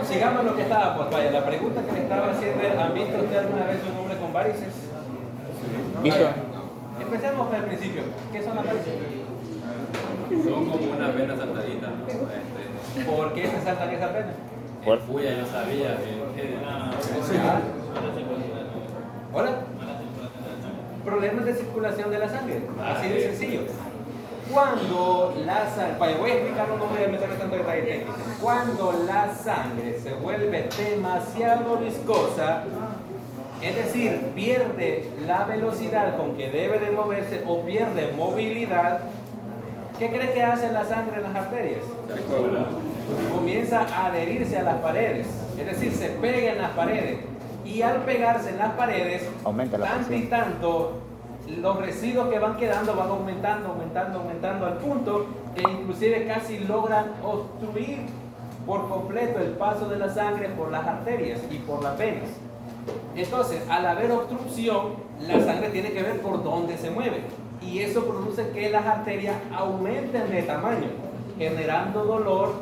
sigamos lo que estaba, pues vaya, la pregunta que le estaba haciendo es, ¿han visto usted alguna vez un hombre con varices? ¿Visto? Empecemos por el principio. ¿Qué son las varices? Son como unas venas saltaditas, ¿no? ¿Por qué se saltan esas venas? El puya yo sabía Hola. Problemas de circulación de la sangre, así de sencillo. Cuando la sangre, vaya, voy a explicarlo, no voy a meterme tanto detalle técnico. Cuando la sangre se vuelve demasiado viscosa, es decir, pierde la velocidad con que debe de moverse o pierde movilidad, ¿qué cree que hace la sangre en las arterias? Comienza a adherirse a las paredes, es decir, se pega en las paredes. Y al pegarse en las paredes, Aumenta la tanto y presión. tanto, los residuos que van quedando van aumentando al punto que inclusive casi logran obstruir por completo el paso de la sangre por las arterias y por las venas. Entonces, al haber obstrucción, la sangre tiene que ver por dónde se mueve. Y eso produce que las arterias aumenten de tamaño, generando dolor,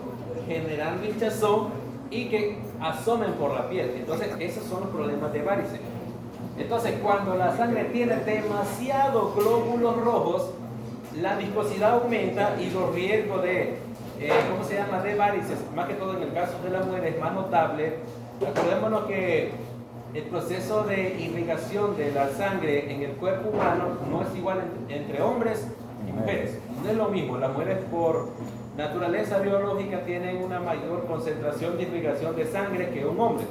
generando hinchazón y que asomen por la piel. Entonces, esos son los problemas de varices. Entonces, cuando la sangre tiene demasiados glóbulos rojos, la viscosidad aumenta y los riesgos de, de varices, más que todo en el caso de las mujeres, es más notable. Acordémonos que el proceso de irrigación de la sangre en el cuerpo humano no es igual entre hombres y mujeres. No es lo mismo. Las mujeres por naturaleza biológica tienen una mayor concentración de irrigación de sangre que un hombre.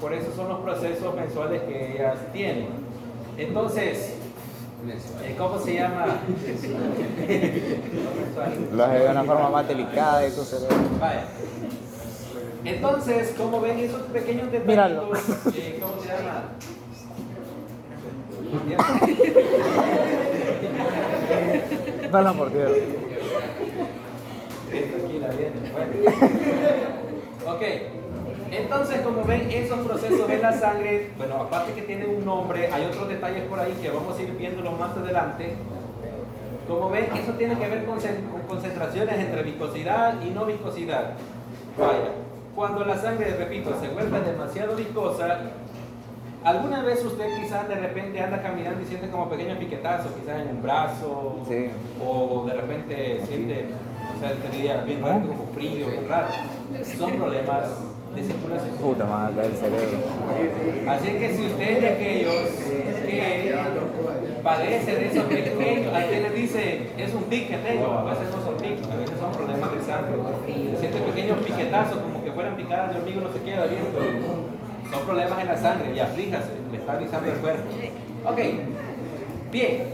Por eso son los procesos mensuales que ellas tienen. Entonces, ¿cómo se llama? Lo hace de una forma más delicada de tu cerebro. Vaya. Entonces, como ven esos pequeños Míralo. detallitos, ¿cómo se llama? No, por Dios. Tranquila, bien. Bueno. Ok. Entonces, como ven, esos procesos de la sangre, bueno, aparte que tienen un nombre, hay otros detalles por ahí que vamos a ir viéndolo más adelante. Como ven, eso tiene que ver con concentraciones entre viscosidad y no viscosidad. Vaya, cuando la sangre, repito, se vuelve demasiado viscosa, alguna vez usted quizás de repente anda caminando y siente como pequeños piquetazos, quizás en un brazo, Sí. o de repente siente, o sea, tendría bien raro, como frío, bien raro. Son problemas de circulación. Puta madre, el cerebro. Así que si usted es de aquellos que padece de esos pequeños, a quien le dice, es un tic que tengo, a veces no son tics, a veces son problemas de sangre. Siente pequeños piquetazos, como que fueran picadas de hormiga, no se queda bien, pero son problemas en la sangre, y aflíjase, le está avisando el cuerpo. Ok, bien,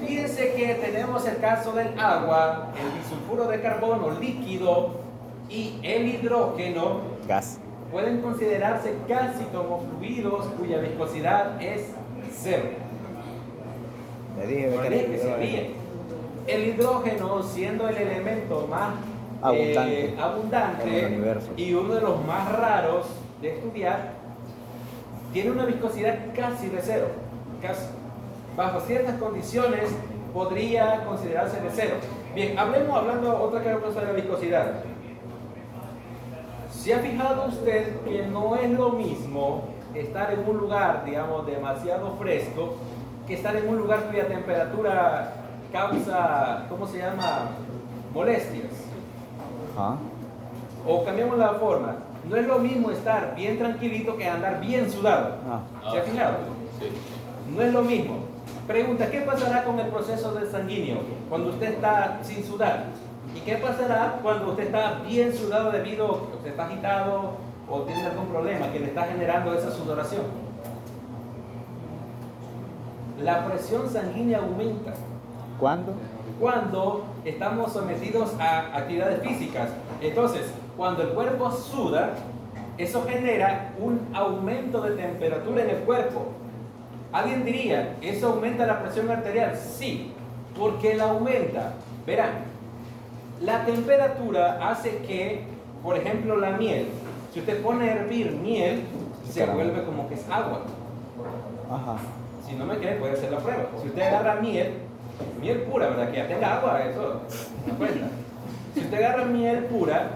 fíjense que tenemos el caso del agua, el disulfuro de carbono líquido y el hidrógeno. Gas. Pueden considerarse casi como fluidos cuya viscosidad es cero. Le dije Por ahí que se ríen. El hidrógeno, siendo el elemento más abundante en abundante el universo y uno de los más raros de estudiar, tiene una viscosidad casi de cero. Casi. Bajo ciertas condiciones podría considerarse de cero. Bien, hablando otra cosa de la viscosidad. ¿Se ha fijado usted que no es lo mismo estar en un lugar, digamos, demasiado fresco, que estar en un lugar cuya temperatura causa, ¿cómo se llama?, molestias? Ajá. O cambiamos la forma, no es lo mismo estar bien tranquilito que andar bien sudado. ¿Se ha fijado? Sí. No es lo mismo. Pregunta, ¿qué pasará con el proceso del sanguíneo cuando usted está sin sudar? ¿Y qué pasará cuando usted está bien sudado debido a que usted está agitado o tiene algún problema que le está generando esa sudoración? La presión sanguínea aumenta. ¿Cuándo? Cuando estamos sometidos a actividades físicas. Entonces, cuando el cuerpo suda, eso genera un aumento de temperatura en el cuerpo. Alguien diría, ¿eso aumenta la presión arterial? Sí, porque la aumenta. Verán, la temperatura hace que, por ejemplo, la miel, si usted pone a hervir miel, se Caramba. vuelve como que es agua. Ajá. Si no me cree, puede hacer la prueba. Si usted agarra miel pura, ¿verdad? Que ya tenga agua, eso no cuenta. Si usted agarra miel pura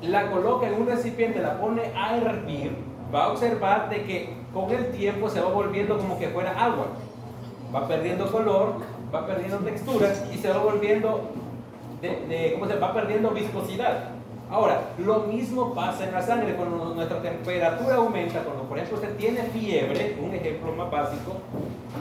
la coloca en un recipiente, la pone a hervir, va a observar de que con el tiempo se va volviendo como que fuera agua. Va perdiendo color, va perdiendo textura y se va volviendo, va perdiendo viscosidad. Ahora, lo mismo pasa en la sangre. Cuando nuestra temperatura aumenta, cuando por ejemplo usted tiene fiebre, un ejemplo más básico,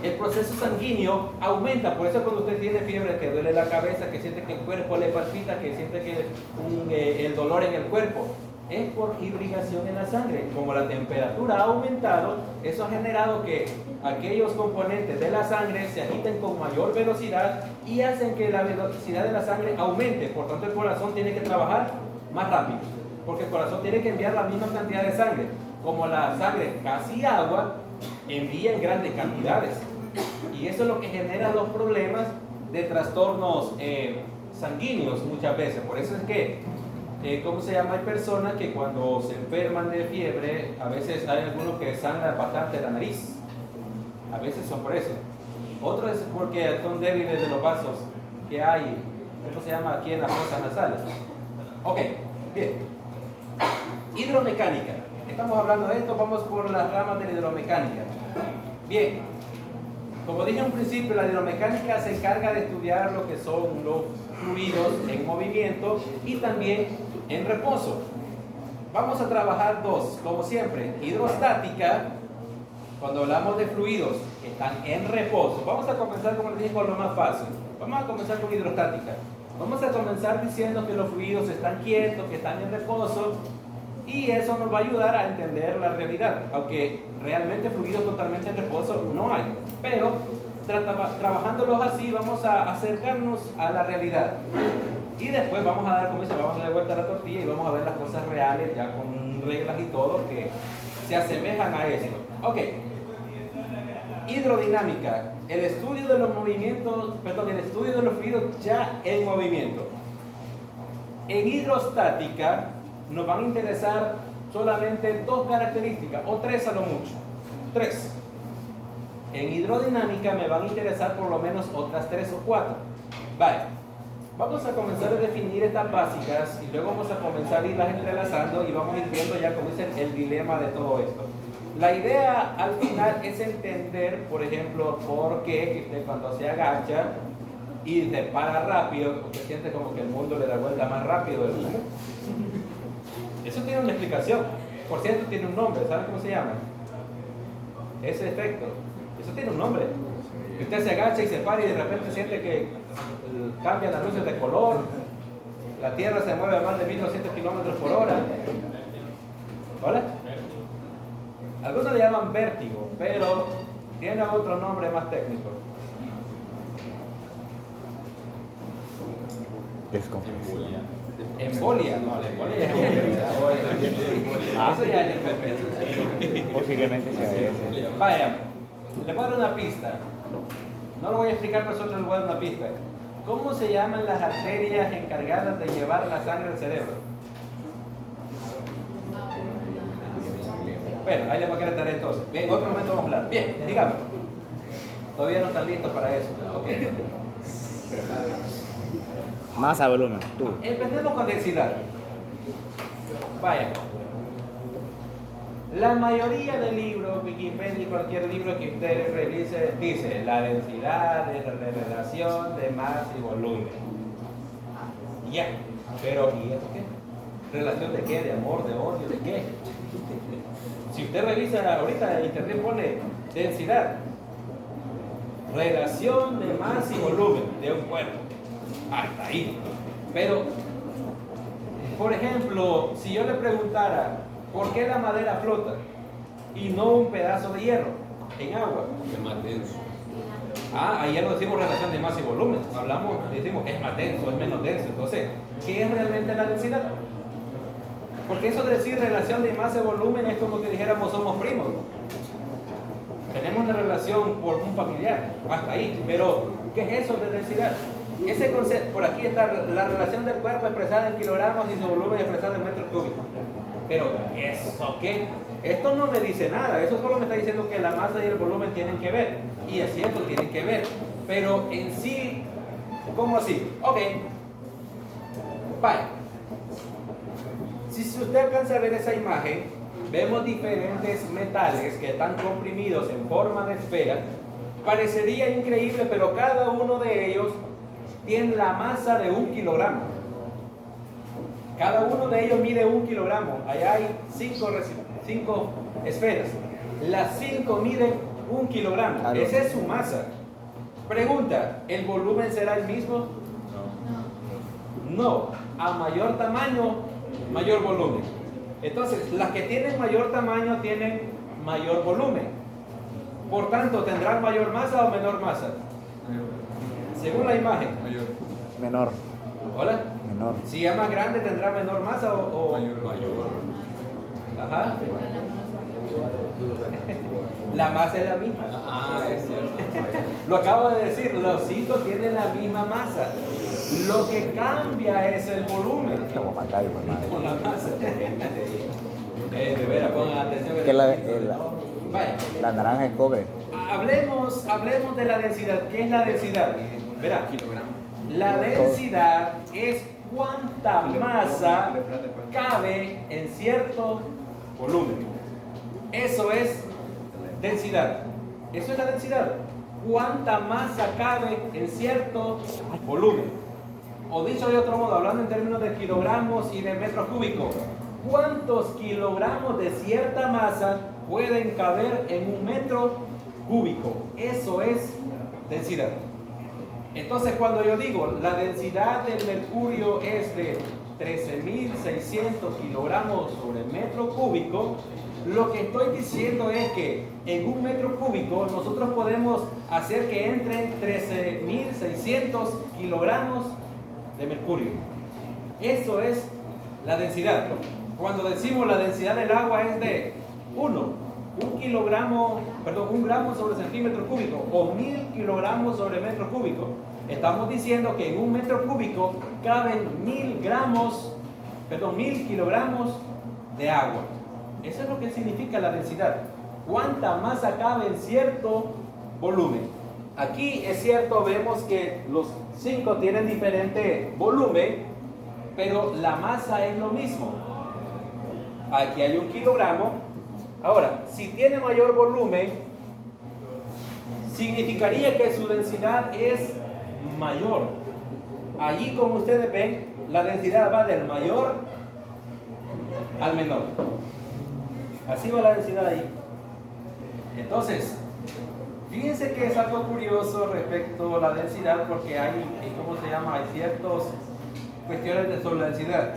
el proceso sanguíneo aumenta. Por eso cuando usted tiene fiebre, que duele la cabeza, que siente que el cuerpo le palpita, que siente que el dolor en el cuerpo, es por irrigación en la sangre. Como la temperatura ha aumentado, eso ha generado que aquellos componentes de la sangre se agiten con mayor velocidad y hacen que la velocidad de la sangre aumente. Por tanto, el corazón tiene que trabajar más rápido, porque el corazón tiene que enviar la misma cantidad de sangre. Como la sangre casi agua, envía en grandes cantidades. Y eso es lo que genera los problemas de trastornos sanguíneos muchas veces. Por eso es que ¿cómo se llama? Hay personas que cuando se enferman de fiebre, a veces hay algunos que sangran bastante la nariz. A veces son por eso. Otros es porque son débiles de los vasos que hay, ¿cómo se llama? Aquí en las fosas nasales. Ok, bien. Hidromecánica. Estamos hablando de esto, vamos por las ramas de la hidromecánica. Bien. Como dije en un principio, la hidromecánica se encarga de estudiar lo que son los fluidos en movimiento y también en reposo. Vamos a trabajar dos, como siempre. Hidrostática, cuando hablamos de fluidos que están en reposo. Vamos a comenzar, como les dije, con lo más fácil. Vamos a comenzar con hidrostática. Vamos a comenzar diciendo que los fluidos están quietos, que están en reposo, y eso nos va a ayudar a entender la realidad, aunque realmente fluidos totalmente en reposo no hay. Pero trabajándolos así vamos a acercarnos a la realidad. Y después vamos a dar, como dice, vamos a dar vuelta a la tortilla y vamos a ver las cosas reales, ya con reglas y todo, que se asemejan a esto. Ok. Hidrodinámica, el estudio de los movimientos, perdón, el estudio de los fluidos ya en movimiento. En hidrostática nos van a interesar solamente dos características, o tres a lo mucho. Tres. En hidrodinámica me van a interesar por lo menos otras 3 o 4. Vale. Vamos a comenzar a definir estas básicas y luego vamos a comenzar a irlas entrelazando y vamos a ir viendo ya, como dicen, el dilema de todo esto. La idea al final es entender, por ejemplo, por qué usted cuando se agacha y se para rápido, porque siente como que el mundo le da vuelta más rápido del mundo. Eso tiene una explicación. Por cierto, tiene un nombre. ¿Saben cómo se llama? Ese efecto. Eso tiene un nombre. Usted se agacha y se para y de repente siente que cambian las luces de color, la Tierra se mueve a más de 1200 kilómetros por hora. ¿Vale? Algunos le llaman vértigo, pero tiene otro nombre más técnico. Desconfusión. Embolia. No, la embolia ya es eso ya es Posiblemente sea ese. Vaya, le voy a dar una pista. No lo voy a explicar, pero solo le voy a dar una pista. ¿Cómo se llaman las arterias encargadas de llevar la sangre al cerebro? Bueno, ahí le voy a quedar tarea entonces. Bien, en otro momento vamos a hablar. Bien, dígame. Todavía no están listos para eso. Okay. Masa, volumen, tú. Empecemos con densidad. Vaya. La mayoría de libros, Wikipedia y cualquier libro que usted revise, dice la densidad es la relación de masa y volumen. Ya. Pero, ¿y esto qué? ¿Relación de qué? ¿De amor? ¿De odio? ¿De qué? Si usted revisa ahorita en internet pone densidad, relación de masa y volumen de un cuerpo. Hasta ahí. Pero, por ejemplo, si yo le preguntara ¿por qué la madera flota y no un pedazo de hierro en agua? Es más denso. Ahí ya no decimos relación de masa y volumen. Decimos es más denso, es menos denso. Entonces, ¿qué es realmente la densidad? Porque eso de decir relación de masa y volumen es como que dijéramos somos primos. Tenemos una relación por un familiar, hasta ahí. Pero, ¿qué es eso de densidad? Ese concepto, por aquí está la relación del cuerpo expresada en kilogramos y su volumen expresado en metros cúbicos. Pero, ¿eso qué? Esto no me dice nada, eso solo me está diciendo que la masa y el volumen tienen que ver. Y es cierto, tienen que ver. Pero en sí, ¿cómo así? Ok. Vaya. Si si usted alcanza a ver esa imagen, vemos diferentes metales que están comprimidos en forma de esfera. Parecería increíble, pero cada uno de ellos tiene la masa de 1 kilogramo. Cada uno de ellos mide 1 kilogramo. Allá hay 5 esferas. Las 5 miden 1 kilogramo. Claro. Esa es su masa. Pregunta, ¿el volumen será el mismo? No. A mayor tamaño, mayor volumen. Entonces, las que tienen mayor tamaño tienen mayor volumen. Por tanto, ¿tendrán mayor masa o menor masa? Según la imagen. Menor. ¿Hola? Menor. Si es más grande, ¿tendrá menor masa o...? Mayor. Ajá. La masa es la misma. Ah, es cierto. Lo acabo de decir, los 5 tienen la misma masa. Lo que cambia es el volumen. Como Macay, pues, madre. Con la masa. De veras, pongan atención. Que Vaya, la naranja es cobre. hablemos de la densidad. ¿Qué es la densidad? Verá, la densidad es cuánta masa cabe en cierto volumen. Eso es densidad. Eso es la densidad. Cuánta masa cabe en cierto volumen. O dicho de otro modo, hablando en términos de kilogramos y de metros cúbicos, ¿cuántos kilogramos de cierta masa pueden caber en 1 metro cúbico? Eso es densidad. Entonces, cuando yo digo la densidad del mercurio es de 13.600 kilogramos sobre metro cúbico, lo que estoy diciendo es que en 1 metro cúbico nosotros podemos hacer que entren 13.600 kilogramos de mercurio. Eso es la densidad. Cuando decimos la densidad del agua es de 1 gramo sobre centímetro cúbico o 1000 kilogramos sobre metro cúbico. Estamos diciendo que en 1 metro cúbico caben 1000 kilogramos de agua. Eso es lo que significa la densidad. ¿Cuánta masa cabe en cierto volumen? Aquí es cierto, vemos que los 5 tienen diferente volumen, pero la masa es lo mismo. Aquí hay 1 kilogramo. Ahora, si tiene mayor volumen, significaría que su densidad es mayor. Allí, como ustedes ven, la densidad va del mayor al menor. Así va la densidad ahí. Entonces, fíjense que es algo curioso respecto a la densidad, porque hay, ¿cómo se llama? Hay ciertas cuestiones sobre la densidad.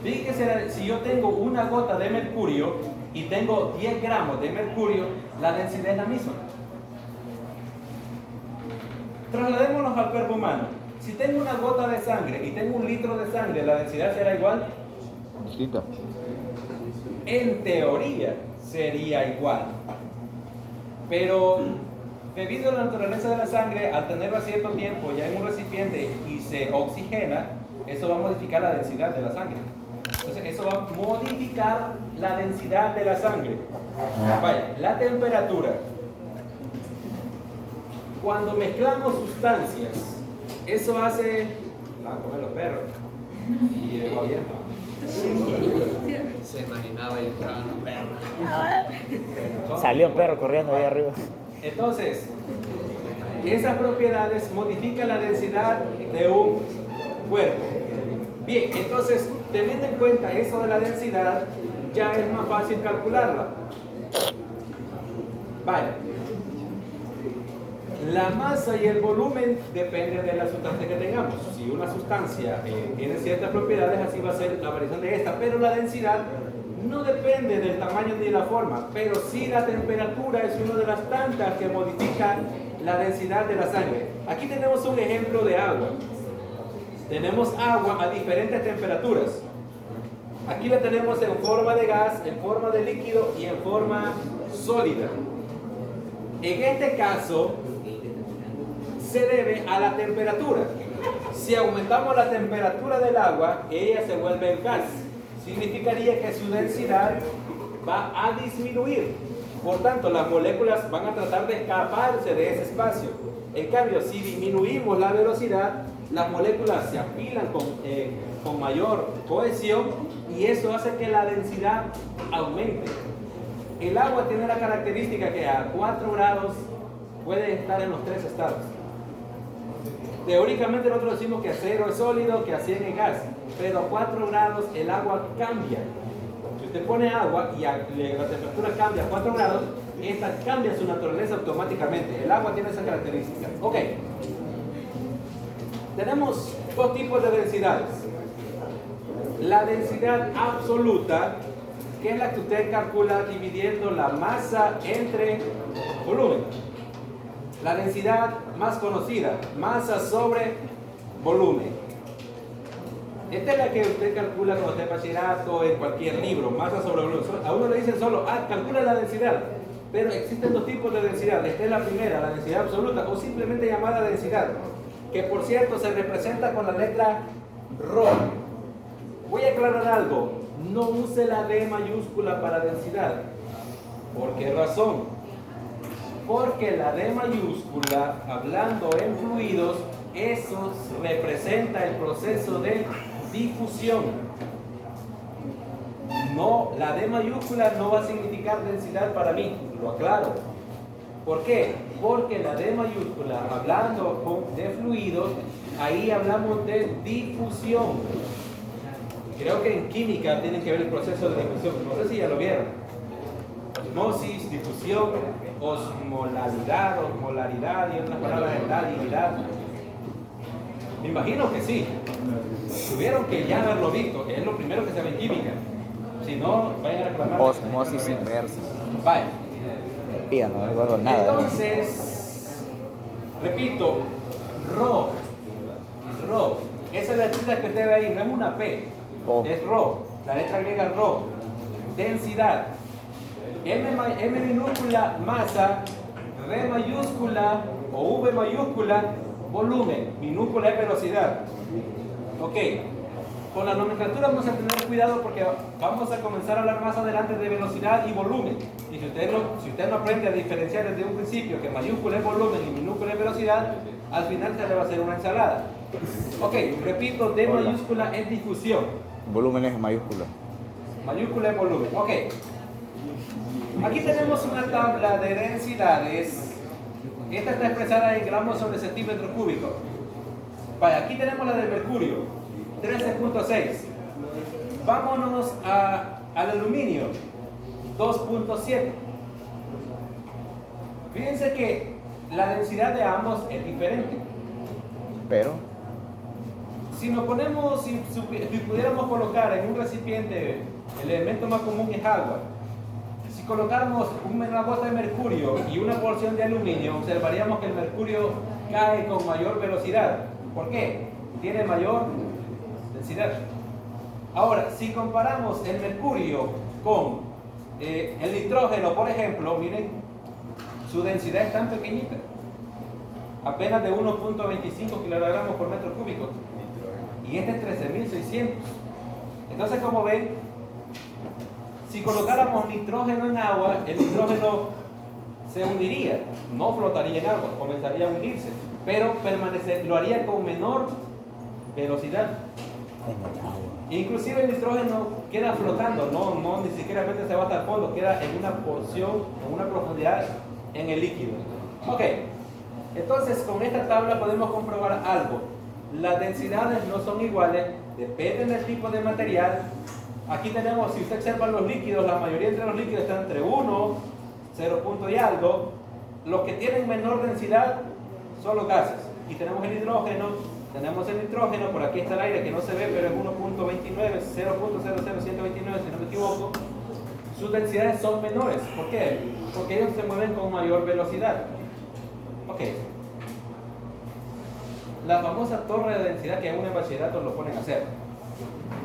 Fíjense, si yo tengo una gota de mercurio y tengo 10 gramos de mercurio, la densidad es la misma. Trasladémonos al cuerpo humano. Si tengo una gota de sangre y tengo 1 litro de sangre, ¿la densidad será igual? Poquito. En teoría sería igual. Pero debido a la naturaleza de la sangre, al tenerlo a cierto tiempo ya en un recipiente y se oxigena, eso va a modificar la densidad de la sangre. Entonces eso va a modificar la densidad de la sangre. Vaya, la temperatura. Cuando mezclamos sustancias, eso hace... Van a comer los perros. Y el gobierno. Se imaginaba y entraban los perros. Salió un perro corriendo ahí arriba. Entonces, esas propiedades modifican la densidad de un cuerpo. Bien, entonces, teniendo en cuenta eso de la densidad, ya es más fácil calcularla. Vale. La masa y el volumen dependen de la sustancia que tengamos. Si una sustancia tiene ciertas propiedades, así va a ser la variación de esta. Pero la densidad no depende del tamaño ni de la forma, pero sí la temperatura es una de las tantas que modifican la densidad de la sangre. Aquí tenemos un ejemplo de agua. Tenemos agua a diferentes temperaturas. Aquí la tenemos en forma de gas, en forma de líquido y en forma sólida. En este caso, se debe a la temperatura. Si aumentamos la temperatura del agua, ella se vuelve gas. Significaría que su densidad va a disminuir. Por tanto, las moléculas van a tratar de escaparse de ese espacio. En cambio, si disminuimos la velocidad, las moléculas se apilan con mayor cohesión y eso hace que la densidad aumente. El agua tiene la característica que a 4 grados puede estar en los 3 estados. Teóricamente nosotros decimos que a 0 es sólido, que a 100 es gas, pero a 4 grados el agua cambia. Si usted pone agua y la temperatura cambia a 4 grados, esta cambia su naturaleza automáticamente. El agua tiene esa característica. Ok. Tenemos dos tipos de densidades. La densidad absoluta, que es la que usted calcula dividiendo la masa entre volumen. La densidad más conocida, masa sobre volumen. Esta es la que usted calcula cuando está en bachillerato, en cualquier libro, masa sobre volumen. A uno le dicen solo, calcula la densidad. Pero existen dos tipos de densidad. Esta es la primera, la densidad absoluta, o simplemente llamada densidad, que por cierto se representa con la letra ρ. Voy a aclarar algo, no use la D mayúscula para densidad. ¿Por qué razón? Porque la D mayúscula, hablando en fluidos, eso representa el proceso de difusión. No, la D mayúscula no va a significar densidad para mí, lo aclaro. ¿Por qué? Porque la D mayúscula, hablando de fluidos, ahí hablamos de difusión. Creo que en química tienen que ver el proceso de difusión, no sé si ya lo vieron. Osmosis, difusión, osmolaridad, osmolaridad y otras palabras de talidad. Me imagino que sí. Tuvieron que ya haberlo visto, que es lo primero que se ve en química. Si no, vayan a reclamar. Osmosis inversa. Vaya. Pía, no recuerdo nada. Entonces, repito, ρ. Esa es la letra que usted ve ahí, no es una P, es ρ. La letra griega ρ. Densidad. M minúscula, masa. R mayúscula o V mayúscula, volumen. Minúscula es velocidad. Ok. Con la nomenclatura vamos a tener cuidado porque vamos a comenzar a hablar más adelante de velocidad y volumen. Y si usted no aprende a diferenciar desde un principio que mayúscula es volumen y minúscula es velocidad, al final se le va a hacer una ensalada. Ok, repito, D mayúscula es difusión. Volumen es mayúscula. Mayúscula es volumen. Ok. Aquí tenemos una tabla de densidades. Esta está expresada en gramos sobre centímetro cúbico. Vaya, aquí tenemos la del mercurio, 13.6. Vámonos al aluminio, 2.7. Fíjense que la densidad de ambos es diferente. Pero Si nos ponemos, si pudiéramos colocar en un recipiente, el elemento más común es agua. Si colocáramos una gota de mercurio y una porción de aluminio, observaríamos que el mercurio cae con mayor velocidad. ¿Por qué? Tiene mayor densidad. Ahora, si comparamos el mercurio con el nitrógeno, por ejemplo, miren, su densidad es tan pequeñita, apenas de 1.25 kilogramos por metro cúbico. Y este es 13.600. Entonces, como ven, si colocáramos nitrógeno en agua, el nitrógeno se hundiría, no flotaría en agua, comenzaría a hundirse, pero lo haría con menor velocidad. Inclusive el nitrógeno queda flotando, no ni siquiera se va hasta el fondo, queda en una porción, en una profundidad en el líquido. Ok, entonces con esta tabla podemos comprobar algo. Las densidades no son iguales, dependen del tipo de material. Aquí tenemos, si usted observa los líquidos, la mayoría de los líquidos están entre 1, 0 punto y algo. Los que tienen menor densidad son los gases. Aquí tenemos el hidrógeno, tenemos el nitrógeno, por aquí está el aire que no se ve, pero es 1.29, 0.00129, si no me equivoco. Sus densidades son menores. ¿Por qué? Porque ellos se mueven con mayor velocidad. Ok. La famosa torre de densidad que aún en bachillerato lo ponen a hacer.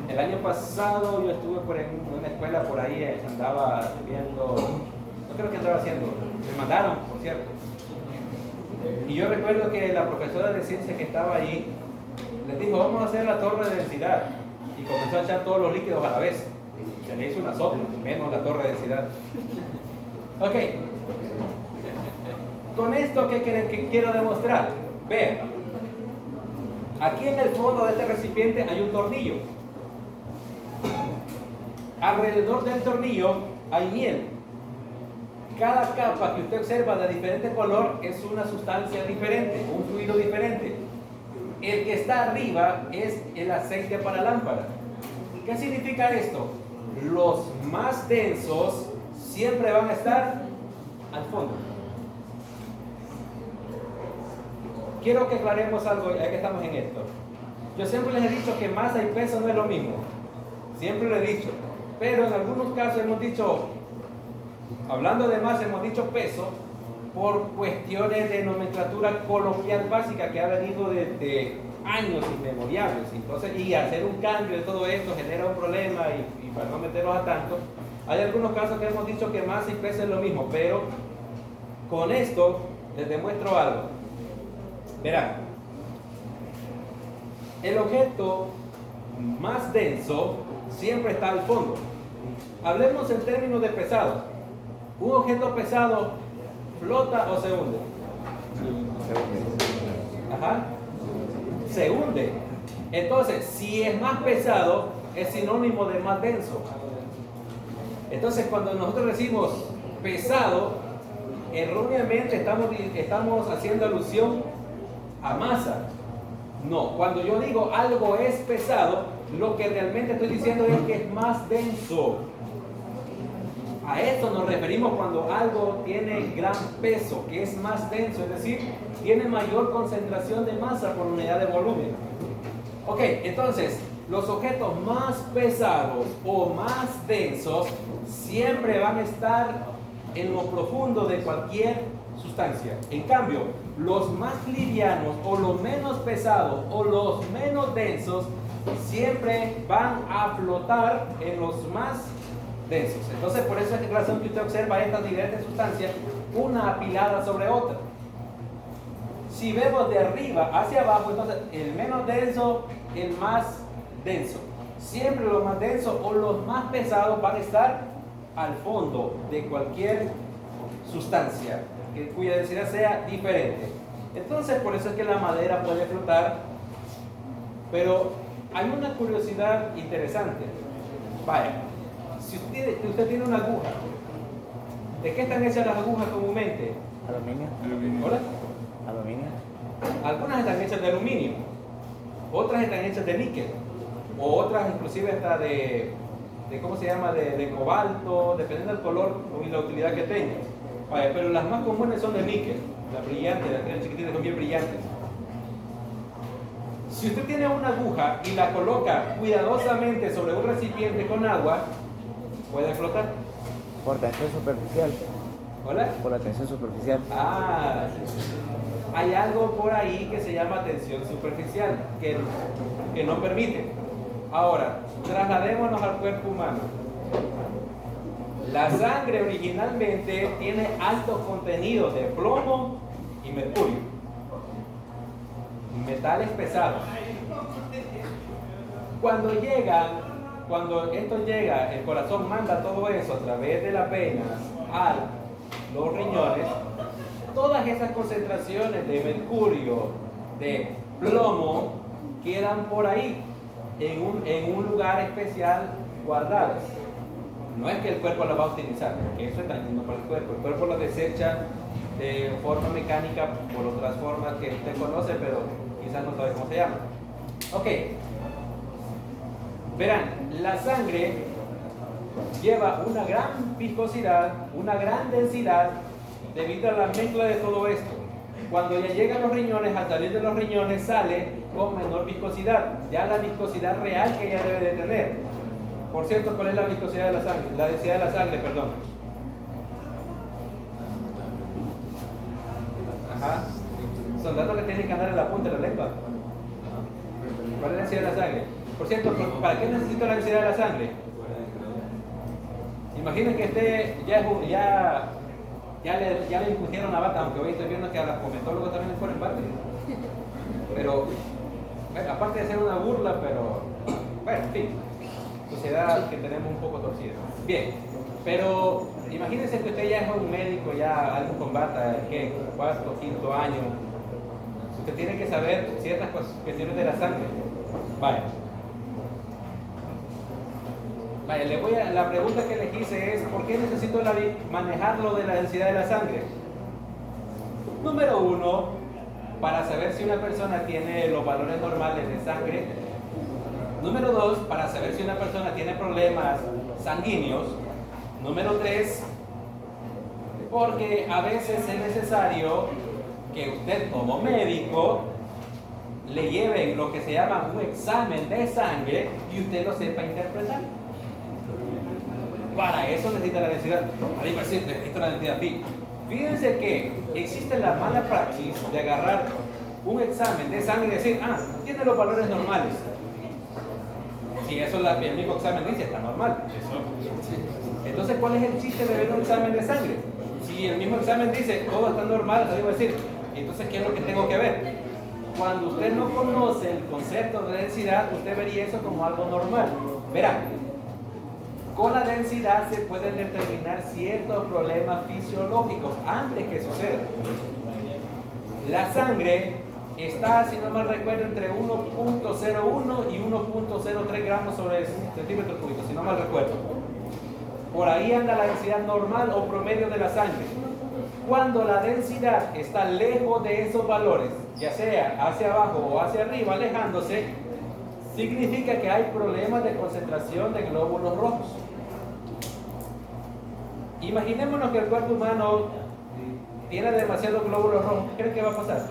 El año pasado yo estuve en una escuela por ahí, andaba viendo, no creo que andaba haciendo, me mandaron, por cierto. Y yo recuerdo que la profesora de ciencia que estaba ahí les dijo, vamos a hacer la torre de densidad. Y comenzó a echar todos los líquidos a la vez. Se le hizo una sopla, menos la torre de densidad. Ok. Con esto, ¿qué quiero demostrar? Vean. Aquí en el fondo de este recipiente hay un tornillo. Alrededor del tornillo hay miel. Cada capa que usted observa de diferente color es una sustancia diferente, un fluido diferente. El que está arriba es el aceite para lámpara. ¿Qué significa esto? Los más densos siempre van a estar al fondo. Quiero que aclaremos algo ya que estamos en esto. Yo siempre les he dicho que masa y peso no es lo mismo. Siempre lo he dicho. Pero en algunos casos hemos dicho, hablando de masa, hemos dicho peso por cuestiones de nomenclatura coloquial básica que ha venido desde años inmemoriales. Entonces, y hacer un cambio de todo esto genera un problema y para no meterlos a tanto, hay algunos casos que hemos dicho que masa y peso es lo mismo, pero con esto les demuestro algo. Verán, el objeto más denso siempre está al fondo. Hablemos en términos de pesado. ¿Un objeto pesado flota o se hunde? Ajá. Se hunde. Entonces, si es más pesado, es sinónimo de más denso. Entonces, cuando nosotros decimos pesado, erróneamente estamos haciendo alusión a masa. No, cuando yo digo algo es pesado, lo que realmente estoy diciendo es que es más denso. A esto nos referimos cuando algo tiene gran peso, que es más denso, es decir, tiene mayor concentración de masa por unidad de volumen. Ok, entonces, los objetos más pesados o más densos siempre van a estar en lo profundo de cualquier sustancia. En cambio, los más livianos o los menos pesados o los menos densos siempre van a flotar en los más densos. Entonces, por esa razón que usted observa estas diferentes sustancias, una apilada sobre otra. Si vemos de arriba hacia abajo, entonces el menos denso, el más denso. Siempre los más densos o los más pesados van a estar al fondo de cualquier sustancia cuya densidad sea diferente. Entonces, por eso es que la madera puede flotar. Pero hay una curiosidad interesante. Vaya, si usted tiene una aguja, ¿de qué están hechas las agujas comúnmente? Aluminio. ¿Hola? Aluminio. Algunas están hechas de aluminio, otras están hechas de níquel, o otras inclusive hasta de ¿cómo se llama? De cobalto, dependiendo del color y la utilidad que tenga. Vaya, pero las más comunes son de níquel, las brillantes, las que eran chiquititas, son bien brillantes. Si usted tiene una aguja y la coloca cuidadosamente sobre un recipiente con agua, puede flotar. Por tensión superficial. ¿Hola? Por la tensión superficial. Ah, hay algo por ahí que se llama tensión superficial, que no permite. Ahora, trasladémonos al cuerpo humano. La sangre originalmente tiene altos contenidos de plomo y mercurio, metales pesados. Cuando esto llega, el corazón manda todo eso a través de las venas a los riñones. Todas esas concentraciones de mercurio, de plomo, quedan por ahí, en un lugar especial guardadas. No es que el cuerpo las va a utilizar, porque eso es dañino para el cuerpo lo desecha de forma mecánica por otras formas que usted conoce, pero quizás no sabe cómo se llama. Ok, verán, la sangre lleva una gran viscosidad, una gran densidad debido a la mezcla de todo esto. Cuando ya llegan los riñones, al salir de los riñones sale con menor viscosidad, ya la viscosidad real que ella debe de tener. Por cierto, ¿cuál es la viscosidad de la sangre? La densidad de la sangre, perdón. Ajá. Son datos que tienen que andar en la punta de la lengua. ¿Cuál es la densidad de la sangre? Por cierto, ¿para qué necesito la densidad de la sangre? Imaginen que ya le impusieron la bata, aunque hoy estoy viendo que a los comentólogos también les ponen bata. Pero, bueno, aparte de ser una burla, pero, bueno, en fin, sociedad que tenemos un poco torcida. Bien, pero imagínense que usted ya es un médico, ya algo con bata, ¿qué? Cuarto, quinto año. Usted tiene que saber ciertas cuestiones de la sangre. Vale. Vaya, la pregunta que les hice es, ¿por qué necesito manejar lo de la densidad de la sangre? Número uno, para saber si una persona tiene los valores normales de sangre. Número dos, para saber si una persona tiene problemas sanguíneos. Número tres, porque a veces es necesario que usted como médico le lleven lo que se llama un examen de sangre y usted lo sepa interpretar. Para eso necesita la densidad. Ahí va a decir, necesita la densidad. Fíjense que existe la mala praxis de agarrar un examen de sangre y decir, tiene los valores normales. Si eso el mismo examen dice, está normal. Entonces, ¿cuál es el chiste de ver un examen de sangre? Si el mismo examen dice, todo está normal, te digo decir, entonces, ¿qué es lo que tengo que ver? Cuando usted no conoce el concepto de densidad, usted vería eso como algo normal. Verá, con la densidad se pueden determinar ciertos problemas fisiológicos antes que sucedan. La sangre está, si no mal recuerdo, entre 1.01 y 1.03 gramos sobre centímetro cúbico, si no mal recuerdo. Por ahí anda la densidad normal o promedio de la sangre. Cuando la densidad está lejos de esos valores, ya sea hacia abajo o hacia arriba, alejándose, significa que hay problemas de concentración de glóbulos rojos. Imaginémonos que el cuerpo humano tiene demasiados glóbulos rojos. ¿Qué creen que va a pasar?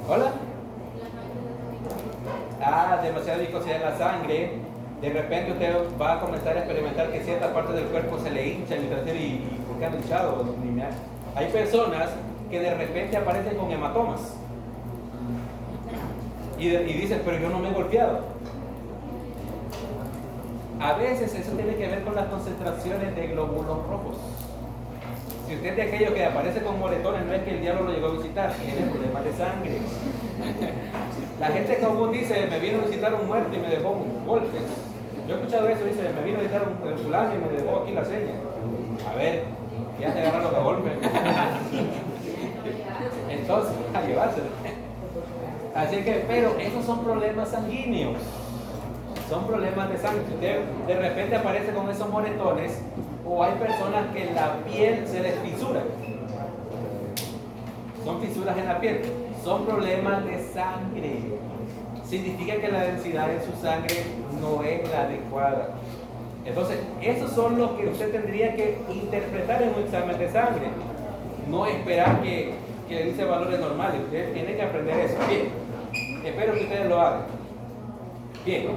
¿Hola? Demasiada viscosidad en la sangre. De repente usted va a comenzar a experimentar que ciertas partes del cuerpo se le hinchan y ¿por qué han hinchado? Hay personas que de repente aparecen con hematomas y dicen, pero yo no me he golpeado. A veces eso tiene que ver con las concentraciones de glóbulos rojos. Si usted es de aquellos que aparece con moretones, no es que el diablo lo llegó a visitar, tiene problemas de sangre. La gente común dice, me vino a visitar un muerto y me dejó un golpe. Yo he escuchado eso, dice, me vino a visitar un fulano y me dejó aquí la seña. A ver, ya se agarraron los golpes. Entonces, a llevárselo. Así que, pero esos son problemas sanguíneos. Son problemas de sangre. Usted de repente aparece con esos moretones, o hay personas que la piel se les fisura. Son fisuras en la piel. Son problemas de sangre. Significa que la densidad en su sangre no es la adecuada. Entonces, esos son los que usted tendría que interpretar en un examen de sangre. No esperar que le dice valores normales. Usted tiene que aprender eso. Bien, espero que ustedes lo hagan. Bien,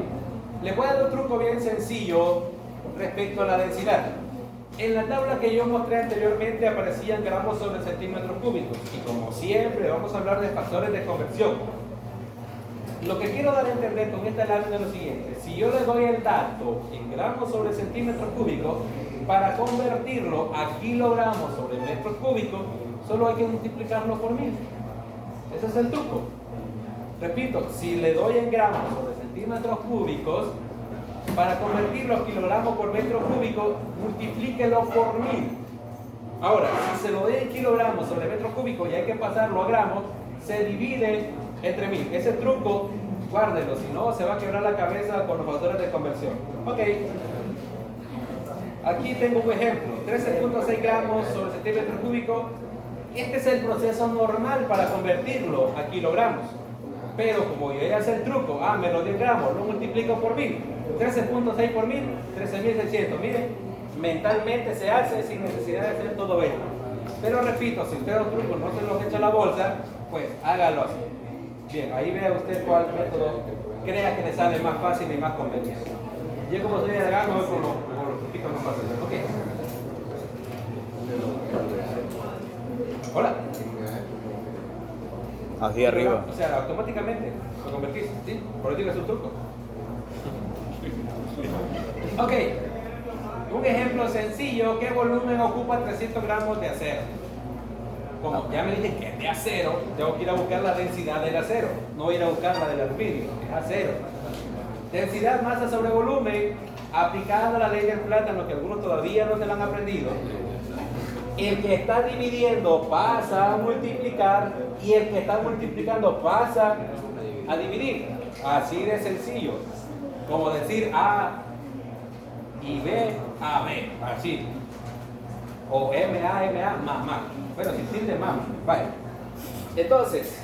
les voy a dar un truco bien sencillo respecto a la densidad. En la tabla que yo mostré anteriormente aparecían gramos sobre centímetros cúbicos. Y como siempre vamos a hablar de factores de conversión. Lo que quiero dar a entender con esta lámina es lo siguiente. Si yo le doy el dato en gramos sobre centímetros cúbicos, para convertirlo a kilogramos sobre metros cúbicos, solo hay que multiplicarlo por 1000. Ese es el truco. Repito, si le doy en gramos sobre centímetros cúbicos, para convertirlo a kilogramos por metro cúbico, multiplíquelo por 1000. Ahora, si se lo doy en kilogramos sobre metro cúbico y hay que pasarlo a gramos, se divide entre 1000. Ese truco, guárdelo, si no se va a quebrar la cabeza con los factores de conversión. Ok. Aquí tengo un ejemplo, 13.6 gramos sobre centímetro cúbico. Este es el proceso normal para convertirlo a kilogramos. Pero como yo ya sé el truco, me lo di en gramos, lo multiplico por 1000. 13.6 por 1000, 13.600. Miren, mentalmente se hace sin necesidad de hacer todo esto. Pero repito, si usted los trucos no se los echa a la bolsa, pues hágalo así. Bien, ahí vea usted cuál método crea que le sale más fácil y más conveniente. Yo como soy de acá, me voy por los truquitos más fáciles. Ok. Hola. Así arriba. O sea, automáticamente lo convertís, ¿sí? Por eso digo, es un truco. Ok. Un ejemplo sencillo, ¿qué volumen ocupa 300 gramos de acero? Como ya me dije que es de acero, tengo que ir a buscar la densidad del acero, no ir a buscar la del aluminio, es acero. Densidad, masa sobre volumen, aplicada a la ley del plátano, que algunos todavía no se la han aprendido. El que está dividiendo pasa a multiplicar y el que está multiplicando pasa a dividir. Así de sencillo. Como decir A y B, AB. Así. O MA, más. Bueno, sin tilde más. Vale. Entonces,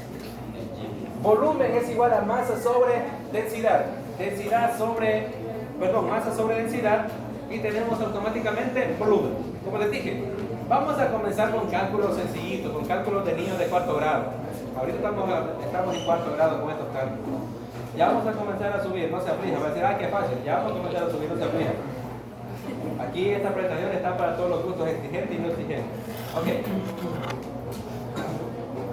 volumen es igual a masa sobre densidad. Masa sobre densidad. Y tenemos automáticamente volumen. Como les dije, vamos a comenzar con cálculos sencillitos, con cálculos de niños de cuarto grado. Ahorita estamos en cuarto grado con estos cálculos. Ya vamos a comenzar a subir, no se aflijan. Va a decir, qué fácil. Ya vamos a comenzar a subir, no se aflijan. Aquí esta presentación está para todos los gustos, exigentes y no exigentes. Ok.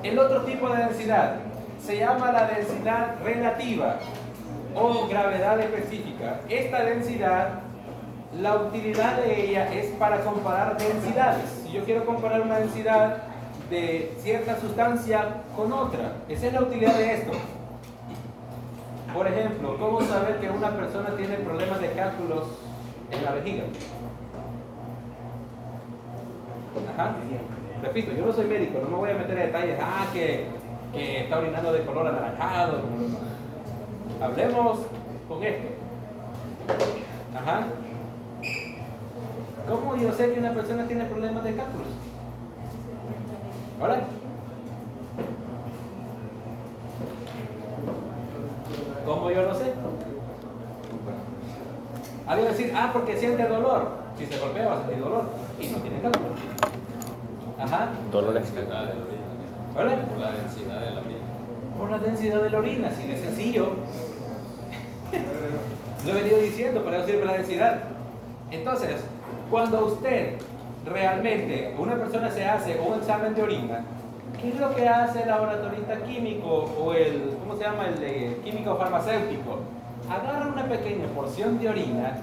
El otro tipo de densidad se llama la densidad relativa o gravedad específica. Esta densidad, la utilidad de ella es para comparar densidades. Si yo quiero comparar una densidad de cierta sustancia con otra, esa es la utilidad de esto. Por ejemplo, ¿cómo saber que una persona tiene problemas de cálculos en la vejiga? Ajá. Repito, yo no soy médico, no me voy a meter en detalles. Que está orinando de color anaranjado. Hablemos con esto. Ajá. ¿Cómo yo sé que una persona tiene problemas de cálculos? ¿Hola? ¿Cómo yo lo sé? Alguien va a decir, porque siente dolor. Si se golpea va a sentir dolor. Y no tiene cálculo. Ajá. Dolores. ¿Hola? Por la densidad de la orina. Por la densidad de la orina, así de sencillo. Lo he venido diciendo, para eso sirve la densidad. Entonces, cuando usted realmente, una persona se hace un examen de orina, ¿qué es lo que hace el laboratorista químico o el químico farmacéutico? Agarra una pequeña porción de orina,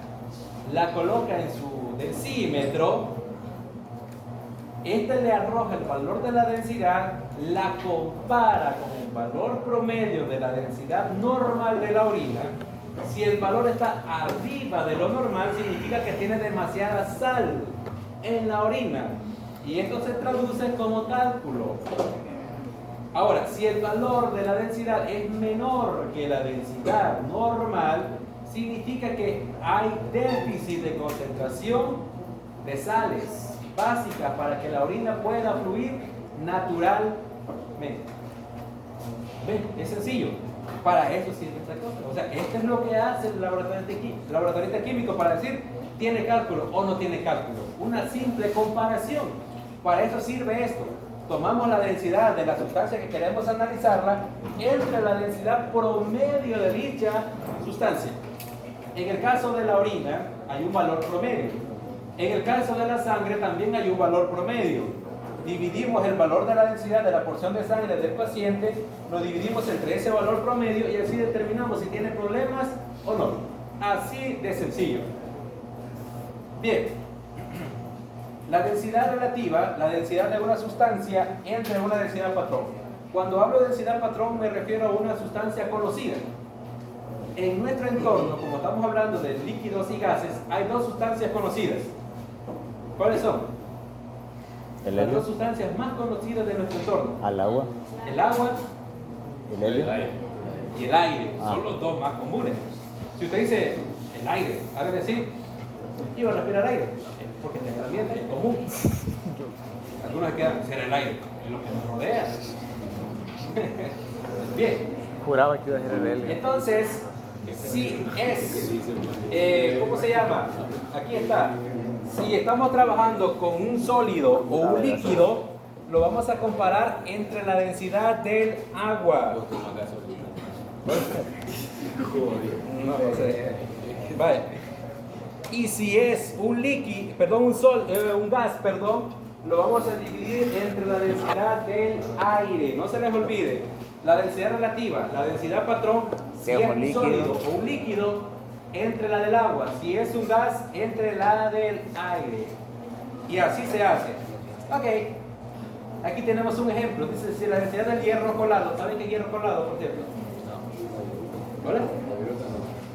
la coloca en su densímetro, le arroja el valor de la densidad, la compara con el valor promedio de la densidad normal de la orina. Si el valor está arriba de lo normal, significa que tiene demasiada sal en la orina. Y esto se traduce como cálculo. Ahora, si el valor de la densidad es menor que la densidad normal, significa que hay déficit de concentración de sales básicas para que la orina pueda fluir naturalmente. ¿Ven? Es sencillo. Para eso sirve esta cosa. O sea, esto es lo que hace el laboratorista químico para decir, ¿tiene cálculo o no tiene cálculo? Una simple comparación. Para eso sirve esto. Tomamos la densidad de la sustancia que queremos analizarla entre la densidad promedio de dicha sustancia. En el caso de la orina hay un valor promedio. En el caso de la sangre también hay un valor promedio. Dividimos el valor de la densidad de la porción de sangre del paciente, lo dividimos entre ese valor promedio y así determinamos si tiene problemas o no. Así de sencillo. Bien. La densidad relativa, la densidad de una sustancia entre una densidad patrón. Cuando hablo de densidad patrón me refiero a una sustancia conocida. En nuestro entorno, como estamos hablando de líquidos y gases, hay dos sustancias conocidas. ¿Cuáles son? Las dos sustancias más conocidas de nuestro entorno. Al agua. El agua El helio. y el aire. Son los dos más comunes. Si usted dice el aire, ha de decir, iba a respirar aire, porque en el ambiente es común. Algunos quedan, será el aire, es lo que nos rodea. Bien. Juraba que iba a ser el helio. Entonces, si es, ¿cómo se llama? Aquí está. Si estamos trabajando con un sólido o un líquido, lo vamos a comparar entre la densidad del agua. No sé. Vale. Y si es un líquido, un gas, lo vamos a dividir entre la densidad del aire. No se les olvide, la densidad relativa, la densidad patrón, si es un sólido o un líquido, entre la del agua, si es un gas, entre la del aire. Y así se hace. Ok, aquí tenemos un ejemplo. Dice, si la densidad del hierro colado, ¿saben qué es hierro colado, por cierto? ¿Hola?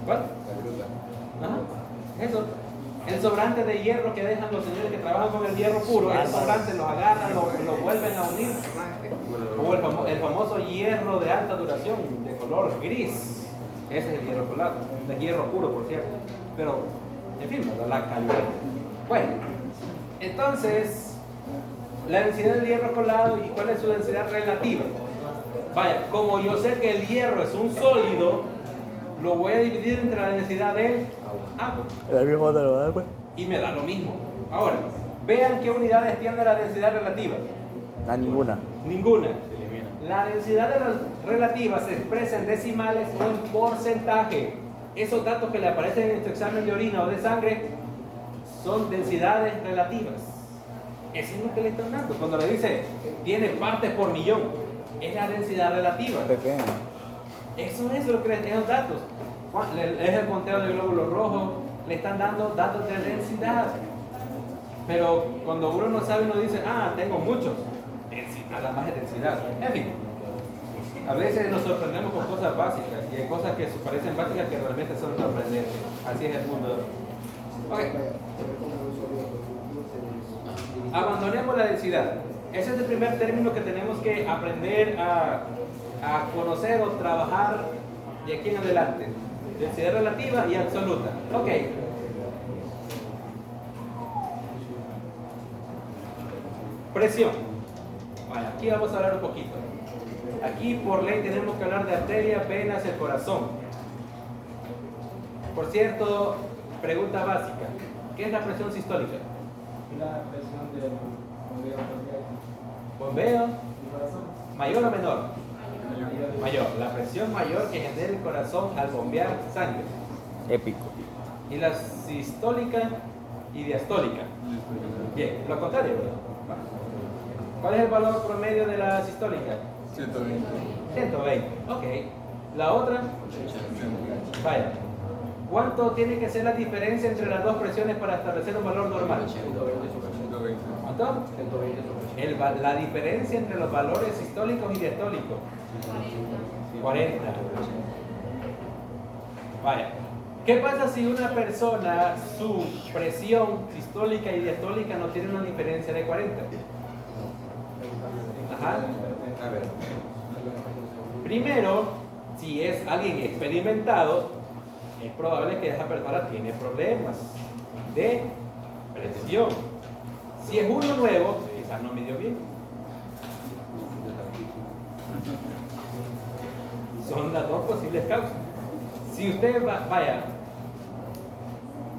¿Cuál? Ajá, eso. El sobrante de hierro que dejan los señores que trabajan con el hierro puro, el sobrante los agarran, lo vuelven a unir. O el famoso hierro de alta duración, de color gris. Ese es el hierro colado, el hierro puro, por cierto. Pero, en fin, la calidad. Bueno, entonces, la densidad del hierro colado y cuál es su densidad relativa. Vaya, como yo sé que el hierro es un sólido, lo voy a dividir entre la densidad del agua. El mismo te lo da, pues. Y me da lo mismo. Ahora, vean qué unidades tiene la densidad relativa. A ninguna. Ninguna. La densidad relativa se expresa en decimales o en porcentaje. Esos datos que le aparecen en tu examen de orina o de sangre son densidades relativas. Eso es lo que le están dando. Cuando le dice tiene partes por millón, es la densidad relativa. Pequeño. Eso es lo que le dan datos. Es el conteo de glóbulos rojos, le están dando datos de densidad. Pero cuando uno no sabe, uno dice, tengo muchos. Nada más es densidad. En fin, a veces nos sorprendemos con cosas básicas y hay cosas que parecen básicas que realmente son sorprendentes. Así es el mundo. Ok. Abandonemos la densidad. Ese es el primer término que tenemos que aprender a conocer o trabajar de aquí en adelante. Densidad relativa y absoluta. Ok. Presión. Bueno, aquí vamos a hablar un poquito. Aquí por ley tenemos que hablar de arterias, venas, el corazón. Por cierto, pregunta básica. ¿Qué es la presión sistólica? La presión del Bombeo. ¿Mayor o menor? Mayor. La presión mayor que genera el corazón al bombear sangre. Épico. Y la sistólica y diastólica. Bien, lo contrario. ¿Cuál es el valor promedio de la sistólica? 120. 120. Ok. La otra. Vaya. ¿Cuánto tiene que ser la diferencia entre las dos presiones para establecer un valor normal? 120. ¿Cuánto? La diferencia entre los valores sistólicos y diastólicos. 40. Vaya. ¿Qué pasa si una persona, su presión sistólica y diastólica no tiene una diferencia de 40? Ajá. A ver. Primero, si es alguien experimentado, es probable que esa persona tiene problemas de presión. Si es uno nuevo, quizás no midió bien. Son las dos posibles causas. Si usted vaya,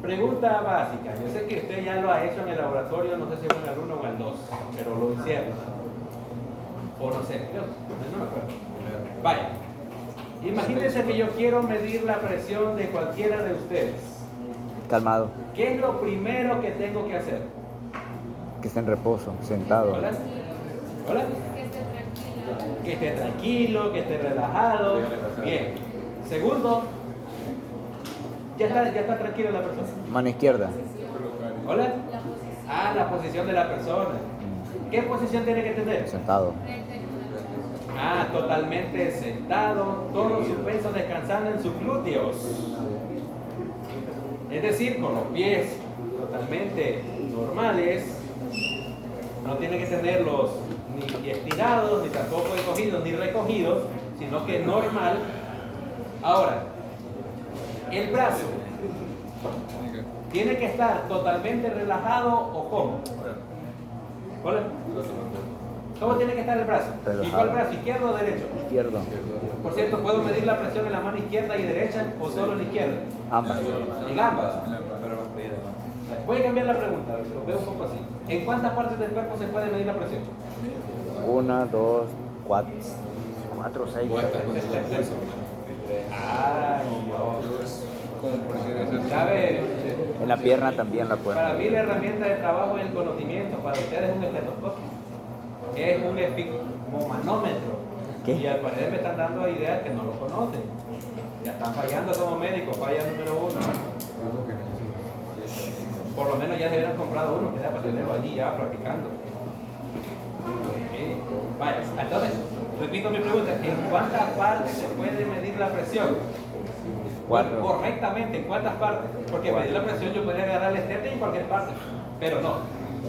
pregunta básica. Yo sé que usted ya lo ha hecho en el laboratorio, no sé si fue en el 1 o en el 2, pero lo hicieron. O no sé, no me acuerdo. Vaya, imagínense que yo quiero medir la presión de cualquiera de ustedes. Calmado. ¿Qué es lo primero que tengo que hacer? Que esté en reposo, sentado. ¿Hola? ¿Hola? Que esté tranquilo, que esté relajado. Bien. Segundo, ya está tranquila la persona. Mano izquierda. ¿Hola? La posición de la persona. ¿Qué posición tiene que tener? Sentado. Totalmente sentado, todo su peso descansando en sus glúteos. Es decir, con los pies totalmente normales. No tiene que tenerlos ni estirados, ni tampoco encogidos, ni recogidos, sino que normal. Ahora, el brazo tiene que estar totalmente relajado o cómo. ¿Hola? ¿Cómo tiene que estar el brazo? Relajado. ¿Y cuál brazo? ¿Izquierdo o derecho? Izquierdo. Por cierto, ¿puedo medir la presión en la mano izquierda y derecha o solo en la izquierda? Ambas. En ambas. Voy a cambiar la pregunta, lo veo un poco así. ¿En cuántas partes del cuerpo se puede medir la presión? 1, 2, 4, 6. Ay, Dios. ¿Cómo presión? ¿Sabe? En la pierna también la Para pueden. mí la herramienta de trabajo es el conocimiento, para ustedes es un estetoscopio. Es un esfigmomanómetro. ¿Qué? Y al parecer me están dando ideas que no lo conocen. Ya están fallando como médicos, falla número 1. Por lo menos ya se hubieran comprado uno que sea para tenerlo allí ya practicando. Vaya, entonces, repito mi pregunta, ¿en cuántas partes se puede medir la presión? 4. Correctamente, ¿en cuántas partes? Porque medir la presión yo podría agarrar el estete en cualquier parte, pero no.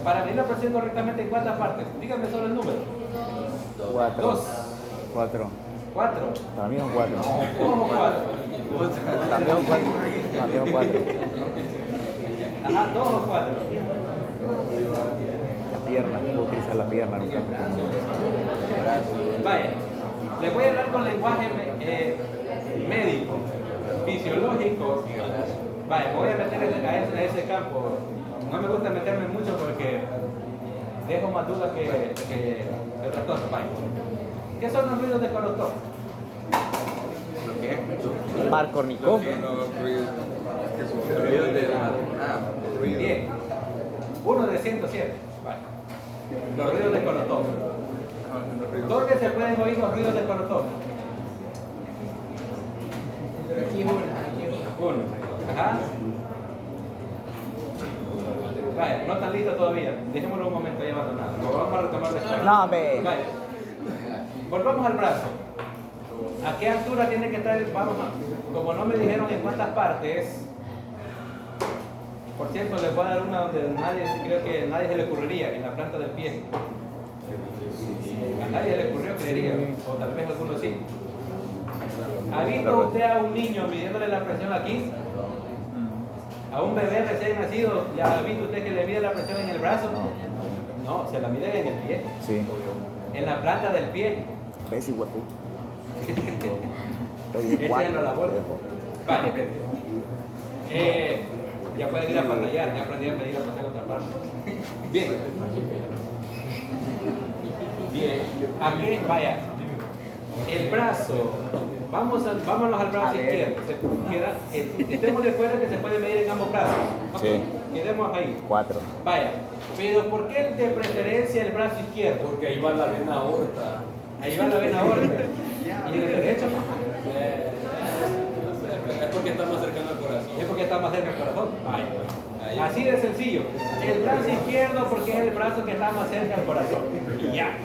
Para medir la presión correctamente, ¿en cuántas partes? Díganme solo el número. 4. 2, 4. 4. Para mí son 4. ¿Cómo 4? También un 4. También un 4. Ajá, 2 o 4. La pierna, puedo utilizar la pierna nunca. Vaya, les voy a hablar con lenguaje médico, fisiológico. Vaya, voy a meter a ese campo. No me gusta meterme mucho porque dejo más dudas que otras cosas. Vaya. ¿Qué son los ruidos de Korotov? Markornikov. Bien. 1 de 107. Vale. Los ruidos de Korotov. ¿Dónde se pueden oír los ruidos de Korotov? Uno. Ajá. Vale, no están listos todavía. Dejémoslo un momento ahí abandonado. Lo vamos a retomar después. No, ve. Vale. Volvamos al brazo. ¿A qué altura tiene que estar? Vamos a, como no me dijeron en cuántas partes, por cierto, les voy a dar una donde creo que nadie se le ocurriría, en la planta del pie. A nadie se le ocurrió, creería, o tal vez algunos sí. ¿Ha visto usted a un niño midiéndole la presión aquí? A un bebé recién nacido, ¿ya ha visto usted que le mide la presión en el brazo? No, se la mide en el pie, Sí. en la planta del pie. ¿Ves, huevo? Este ya no la vuelve. Vale, ya pueden ir a pantallar, ya aprendí a medir la presión en otra parte. Bien. Bien. Aquí, vaya. El brazo. Vámonos al brazo izquierdo. Estemos de acuerdo que se puede medir en ambos brazos. Sí. Quedemos ahí. 4. Vaya. Pero ¿por qué de preferencia el brazo izquierdo? Porque ahí va la vena aorta. Ahí va la vena aorta. ¿Y en el derecho? Es porque está más cercano al corazón. Es porque está más cerca del corazón. Ahí. Así de sencillo. El brazo izquierdo porque es el brazo que está más cerca del corazón. Y ya.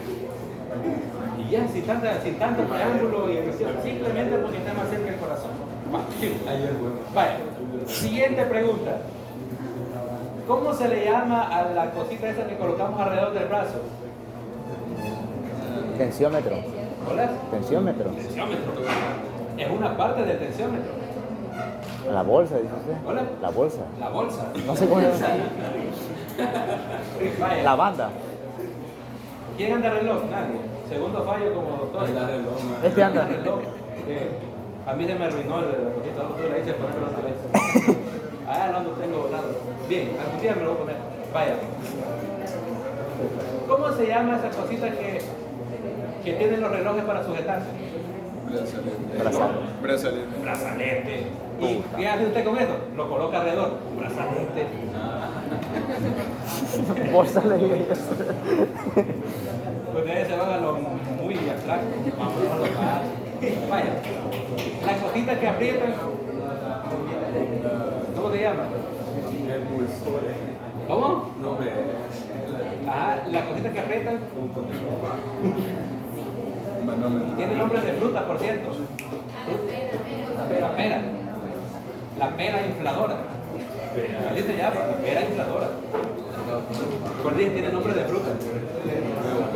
Y ya, sin tanto preámbulo y cuestión. Simplemente porque está más cerca del corazón. Ahí es bueno. Vale. Siguiente pregunta. ¿Cómo se le llama a la cosita esa que colocamos alrededor del brazo? Tensiómetro. ¿Hola? Tensiómetro. Tensiómetro. Es una parte del tensiómetro. La bolsa, dice usted. ¿Hola? La bolsa. La bolsa. No sé cómo se llama. Vaya. La banda. ¿Quién anda reloj? Nadie. Segundo fallo como doctor. Ahí da reloj, man. Este anda. Reloj. A mí se me arruinó el cosito. Tú le dices ponerlo otra vez. Ah, no tengo volado. Bien, algún día me lo voy a poner. Vaya. ¿Cómo se llama esa cosita que tienen los relojes para sujetarse? Brazalete. Brazalete. ¿Y qué hace usted con eso? Lo coloca alrededor. Brazalete. Bolsa le digo. Ustedes se van a lo muy abstracto. Vamos a lo básico. Vaya. La cosita que aprietan. ¿Cómo te llama? El pulsor. ¿Cómo? No me. Ajá, la cosita que aprietan. Tiene nombre de fruta, por cierto. La pera. La pera infladora. Así se llama, pera infladora. Por día tiene nombre de fruta.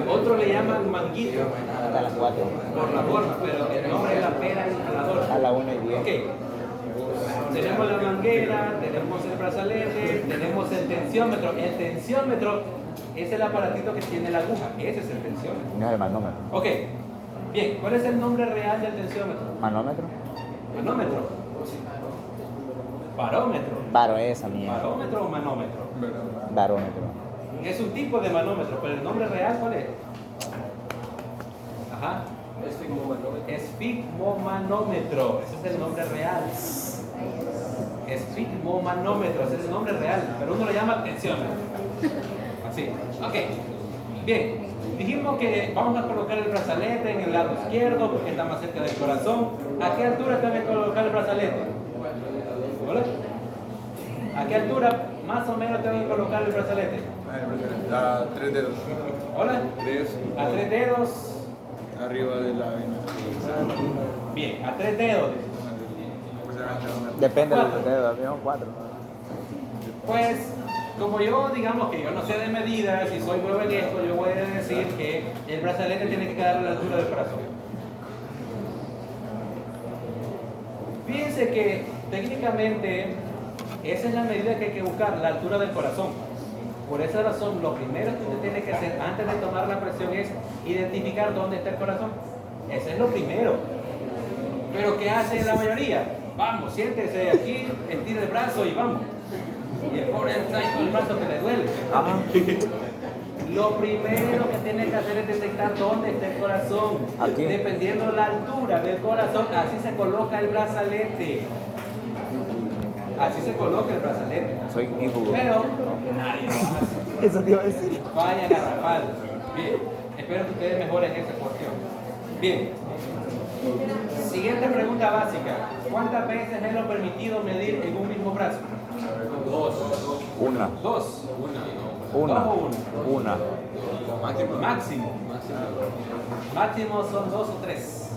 Otro le llaman manguito. Hasta las 4. Por la forma, pero el nombre es la pera infladora. A la 1:10. Ok. Tenemos la manguera, tenemos el brazalete, tenemos el tensiómetro. El tensiómetro es el aparatito que tiene la aguja. Ese es el tensiómetro. No es el manómetro. Ok. Bien, ¿cuál es el nombre real del tensiómetro? ¿Manómetro? Manómetro. Barómetro. Baro, esa mierda. ¿Barómetro o manómetro? Barómetro. Es un tipo de manómetro, pero el nombre real, ¿cuál es? Ajá. Esfigmomanómetro. Ese es el nombre real. Esfigmomanómetro, ese es el nombre real, pero uno lo llama tensiómetro. Así. Ok. Bien. Dijimos que vamos a colocar el brazalete en el lado izquierdo porque está más cerca del corazón. ¿A qué altura tengo que colocar el brazalete? ¿Hola? ¿A qué altura más o menos tengo que colocar el brazalete? A 3 dedos. ¿Hola? 3 A 3 dedos. arriba de la vena. Bien, a 3 dedos. Depende del dedo, habíamos 4. Pues, como yo, digamos que yo no sé de medidas y soy nuevo en esto, yo voy a decir que el brazalete tiene que quedar a la altura del corazón. Fíjense que técnicamente esa es la medida que hay que buscar, la altura del corazón. Por esa razón, lo primero que usted tiene que hacer antes de tomar la presión es identificar dónde está el corazón. Eso es lo primero. Pero ¿qué hace la mayoría? Vamos, siéntese aquí, estira el brazo y vamos. Y el pobre trae con el brazo que le duele. Lo primero que tiene que hacer es detectar dónde está el corazón. Aquí. Dependiendo la altura del corazón, así se coloca el brazalete. Así se coloca el brazalete. Soy ífugo. Pero nadie lo hace. Eso te iba a decir. Vaya garrafal. Bien, espero que ustedes mejoren esa cuestión. Bien. Siguiente pregunta básica. ¿Cuántas veces es lo permitido medir en un mismo brazo? Una. Dos. Una. ¿Dos o una? Una. Máximo. Máximo son 2 o 3.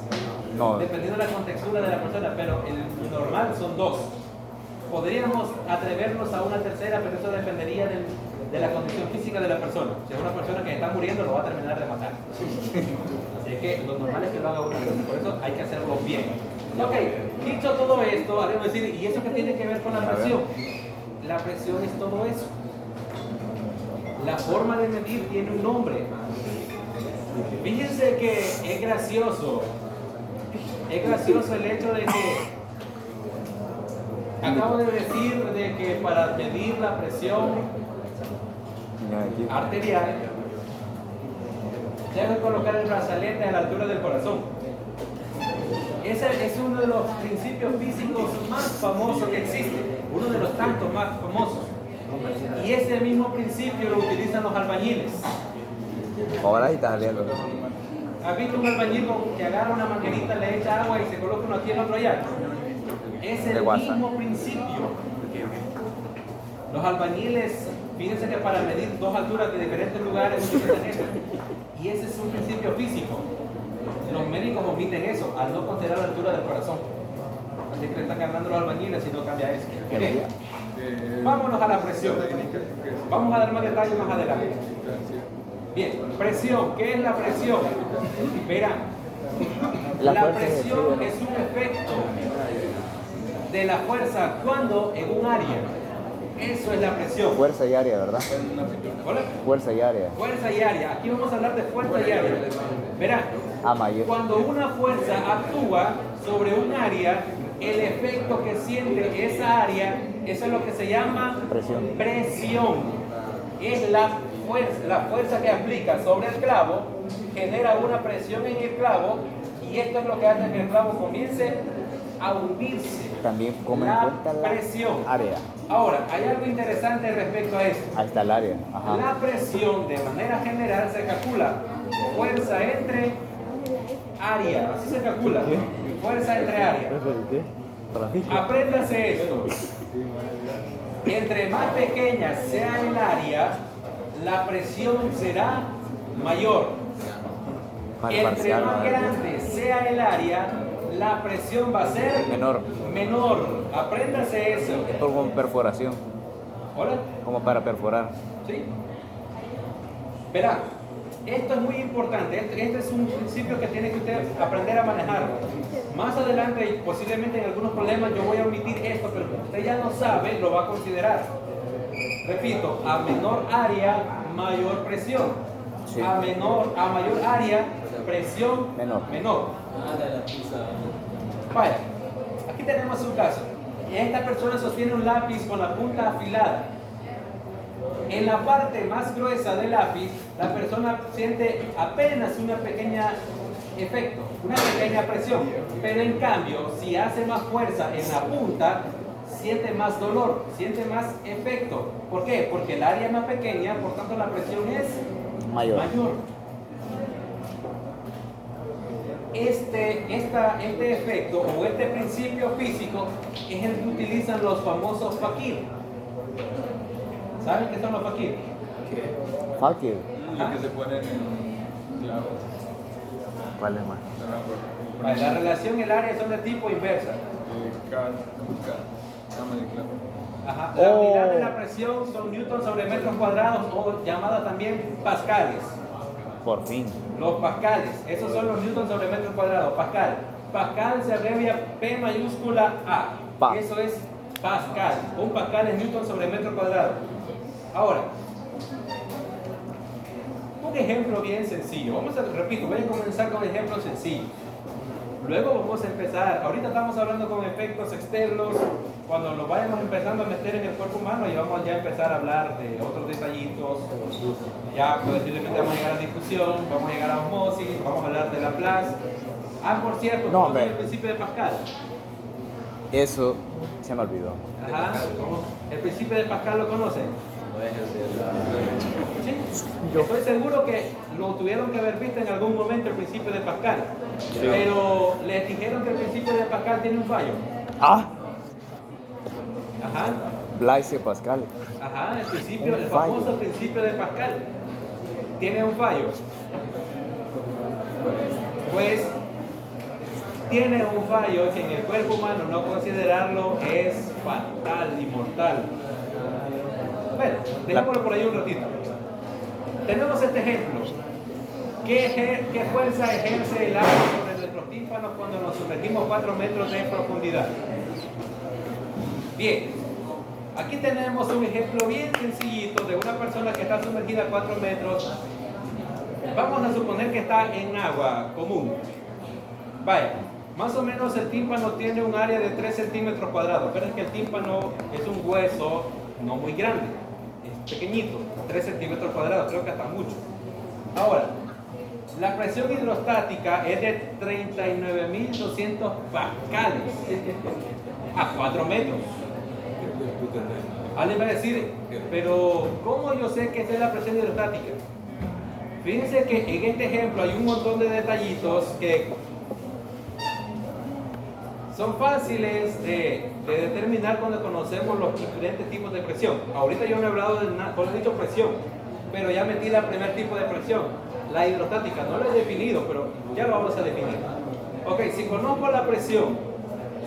No. Dependiendo de la contextura de la persona, pero el normal son 2. Podríamos atrevernos a una tercera, pero eso dependería de la condición física de la persona. Si es una persona que está muriendo, lo va a terminar de matar. Así que lo normal es que lo haga una vez, por eso hay que hacerlo bien. Ok, dicho todo esto, haremos decir, ¿y eso qué tiene que ver con la presión? La presión es todo eso. La forma de medir tiene un nombre. Fíjense que es gracioso el hecho de que acabo de decir de que para medir la presión arterial debe colocar el brazalete a la altura del corazón. Ese es uno de los principios físicos más famosos que existe, uno de los tantos más famosos. Y ese mismo principio lo utilizan los albañiles. Ahora ahí está saliendo. ¿Has visto un albañil que agarra una manguerita, le echa agua y se coloca uno aquí y el otro allá? Es el mismo principio. Los albañiles, fíjense que para medir dos alturas de diferentes lugares utilizan eso. Y ese es un principio físico. Los médicos omiten eso, al no considerar la altura del corazón. Así que le están agarrando los albañiles y no cambia eso. Bien. Vámonos a la presión. Vamos a dar más detalles más adelante. Bien, presión. ¿Qué es la presión? Verán, la presión es un efecto de la fuerza actuando en un área. Eso es la presión. Fuerza y área, ¿verdad? ¿Hola? Fuerza y área. Fuerza y área. Aquí vamos a hablar de fuerza y área. Verán, Mayor. cuando una fuerza actúa sobre un área, el efecto que siente esa área, eso es lo que se llama Presión. presión. Es la fuerza que aplica sobre el clavo, genera una presión en el clavo y esto es lo que hace que el clavo comience a hundirse. También como en la cuenta la presión. área. Ahora, hay algo interesante respecto a esto. Ahí está el área. Ajá. La presión de manera general se calcula fuerza entre área, así se calcula. Fuerza entre área. Apréndase esto. Entre más pequeña sea el área, la presión será mayor. Entre más grande sea el área, la presión va a ser menor. Apréndase eso. Es como perforación. ¿Hola? Como para perforar. ¿Sí? Verá, esto es muy importante. Este es un principio que tiene que usted aprender a manejar. Más adelante, y posiblemente en algunos problemas, yo voy a omitir esto, pero como usted ya no sabe, lo va a considerar. Repito, a menor área, mayor presión. Sí. A mayor área, presión menor. Vaya, aquí tenemos un caso. Esta persona sostiene un lápiz con la punta afilada. En la parte más gruesa del lápiz, la persona siente apenas una pequeña efecto, una pequeña presión. Pero en cambio, si hace más fuerza en la punta, siente más dolor, siente más efecto. ¿Por qué? Porque el área es más pequeña, por tanto la presión es mayor. Este efecto o este principio físico es el que utilizan los famosos fakir. ¿Saben qué son los fakir? Fakir. Lo que se ponen en clavos. ¿Cuál es más? Vale, la relación y el área son de tipo inversa. Cama de clavo. Ajá. La unidad de la presión son newtons sobre metros cuadrados o llamadas también pascales. Por fin. Los pascales, esos son los newtons sobre metro cuadrado, pascal. Pascal se abrevia P mayúscula A. Pa. Eso es Pascal. Un Pascal es Newton sobre metro cuadrado. Ahora, un ejemplo bien sencillo. Repito, voy a comenzar con ejemplos sencillos. Luego vamos a empezar. Ahorita estamos hablando con efectos externos. Cuando nos vayamos empezando a meter en el cuerpo humano, y vamos ya a empezar a hablar de otros detallitos. Ya posiblemente vamos a llegar a discusión, vamos a llegar a osmosis, vamos a hablar de Laplace. Por cierto, No, ¿conocen hombre. el principio de Pascal? Eso se me olvidó. Ajá. ¿El principio de Pascal lo conocen? Sí. Yo estoy seguro que lo tuvieron que haber visto en algún momento el principio de Pascal. Sí. Pero les dijeron que el principio de Pascal tiene un fallo. Ah, Ajá. Blaise Pascal. Ajá, el principio, Un el fallo. famoso principio de Pascal. Tiene un fallo. Pues tiene un fallo que en el cuerpo humano no considerarlo es fatal y mortal. Bueno, dejémoslo por ahí un ratito. Tenemos este ejemplo. ¿Qué fuerza ejerce el agua sobre nuestros tímpanos cuando nos sumergimos 4 metros de profundidad? Bien, aquí tenemos un ejemplo bien sencillito de una persona que está sumergida a 4 metros. Vamos a suponer que está en agua común. Vaya, más o menos el tímpano tiene un área de 3 centímetros cuadrados. Pero es que el tímpano es un hueso no muy grande, es pequeñito, 3 centímetros cuadrados, creo que hasta mucho. Ahora, la presión hidrostática es de 39.200 pascales a 4 metros. Alguien va a decir, pero ¿cómo yo sé que esta es la presión hidrostática? Fíjense que en este ejemplo hay un montón de detallitos que son fáciles de determinar cuando conocemos los diferentes tipos de presión. Ahorita yo no he hablado de nada, solo he dicho presión, pero ya metí el primer tipo de presión, la hidrostática. No lo he definido, pero ya lo vamos a definir. Ok, si conozco la presión,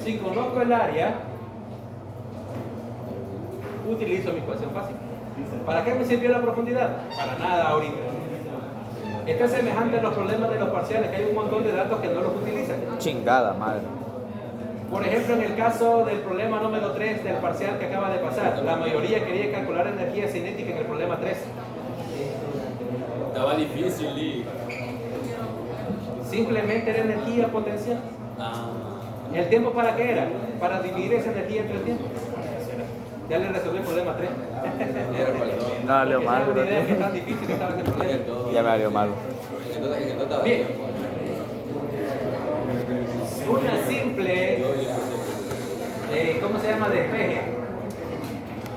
si conozco el área, utilizo mi ecuación fácil. ¿Para qué me sirvió la profundidad? Para nada ahorita. Esto es semejante a los problemas de los parciales, que hay un montón de datos que no los utilizan. Chingada madre. Por ejemplo, en el caso del problema número 3 del parcial que acaba de pasar, la mayoría quería calcular energía cinética en el problema 3. Estaba difícil, Lee. Simplemente era energía potencial. ¿El tiempo para qué era? Para dividir esa energía entre el tiempo. Ya le resolví el problema 3. No valió mal, Una idea que bro. tan difícil estaba ese problema. Ya me valió mal. Bien. Una simple, ¿cómo se llama? Despeje.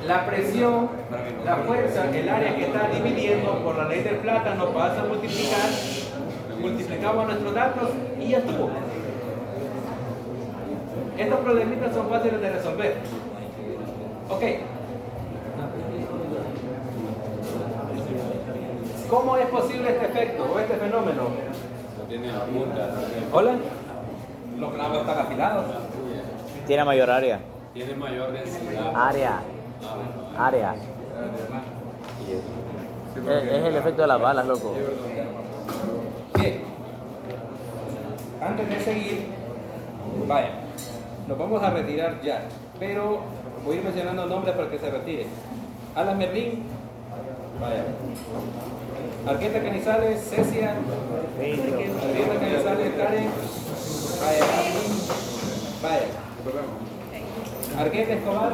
La presión, la fuerza, el área que está dividiendo por la ley del plátano pasa a multiplicar, multiplicamos nuestros datos y ya estuvo. Estos problemitas son fáciles de resolver. Ok. ¿Cómo es posible este efecto o este fenómeno? No tiene punta. Hola. Los clavos están afilados. Tiene mayor área. Tiene mayor densidad. Área. Área. Es el efecto de las balas, loco. Bien. Antes de seguir, vaya, nos vamos a retirar ya, pero voy a ir mencionando nombres para que se retire. Alan Merlin, vaya. Arqueta Canizales, Cecia, Arqueta Canizales, Karen, vaya. Vaya. Arqueta Escobar,